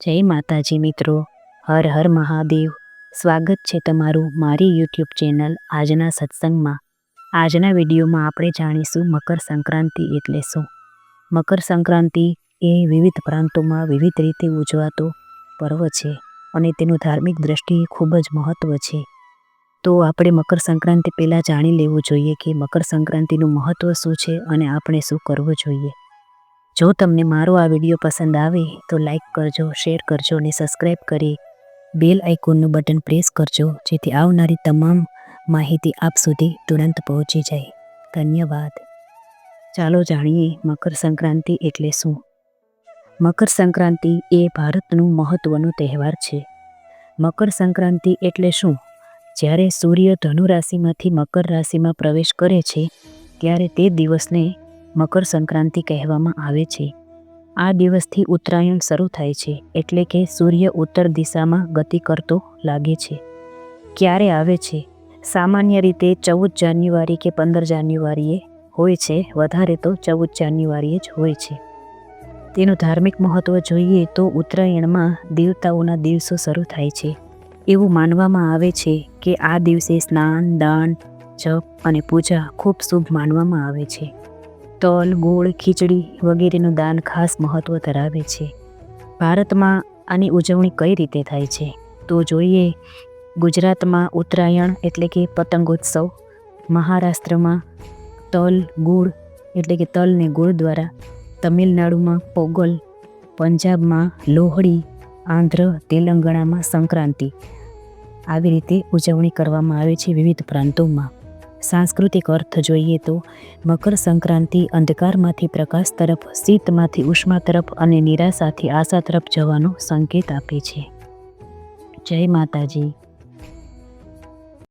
જય માતાજી મિત્રો, હર હર મહાદેવ. સ્વાગત છે તમારું મારી યુટ્યુબ ચેનલ આજના સત્સંગમાં. આજના વિડીયોમાં આપણે જાણીશું મકર સંક્રાંતિ એટલે શું. મકર સંક્રાંતિ એ વિવિધ પ્રાંતોમાં વિવિધ રીતે ઉજવાતો પર્વ છે અને તેનું ધાર્મિક દ્રષ્ટિએ ખૂબ જ મહત્ત્વ છે. તો આપણે મકર સંક્રાંતિ પહેલાં જાણી લેવું જોઈએ કે મકર સંક્રાંતિનું મહત્ત્વ શું છે અને આપણે શું કરવું જોઈએ. જો તમને મારો આ વિડીયો પસંદ આવે તો લાઈક કરજો, શેર કરજો અને સબસ્ક્રાઈબ કરી બેલ આઇકોનનું બટન પ્રેસ કરજો, જેથી આવનારી તમામ માહિતી આપ સુધી તુરંત પહોંચી જાય. ધન્યવાદ. ચાલો જાણીએ મકર સંક્રાંતિ એટલે શું. મકર સંક્રાંતિ એ ભારતનું મહત્ત્વનો તહેવાર છે. મકર સંક્રાંતિ એટલે શું? જ્યારે સૂર્ય ધનુ રાશિમાંથી મકર રાશિમાં પ્રવેશ કરે છે ત્યારે તે દિવસને મકર સંક્રાંતિ કહેવામાં આવે છે. આ દિવસથી ઉત્તરાયણ શરૂ થાય છે, એટલે કે સૂર્ય ઉત્તર દિશામાં ગતિ કરતો લાગે છે. ક્યારે આવે છે? સામાન્ય રીતે 14 જાન્યુઆરી કે 15 જાન્યુઆરીએ હોય છે, વધારે તો 14 જાન્યુઆરીએ જ હોય છે. તેનું ધાર્મિક મહત્ત્વ જોઈએ તો ઉત્તરાયણમાં દેવતાઓના દિવસો શરૂ થાય છે. એવું માનવામાં આવે છે કે આ દિવસે સ્નાન, દાન, જપ અને પૂજા ખૂબ શુભ માનવામાં આવે છે. તલ, ગોળ, ખીચડી વગેરેનું દાન ખાસ મહત્ત્વ ધરાવે છે. ભારતમાં આની ઉજવણી કઈ રીતે થાય છે તો જોઈએ. ગુજરાતમાં ઉત્તરાયણ એટલે કે પતંગોત્સવ, મહારાષ્ટ્રમાં તલ ગુળ એટલે કે તલ ને ગોળ દ્વારા, તમિલનાડુમાં પોગલ, પંજાબમાં લોહડી, આંધ્ર તેલંગાણામાં સંક્રાંતિ. આવી રીતે ઉજવણી કરવામાં આવે છે વિવિધ પ્રાંતોમાં. સાંસ્કૃતિક અર્થ જોઈએ તો મકર સંક્રાંતિ અંધકારમાંથી પ્રકાશ તરફ, શીતમાંથી ઉષ્મા તરફ અને નિરાશાથી આશા તરફ જવાનો સંકેત આપે છે. જય માતાજી.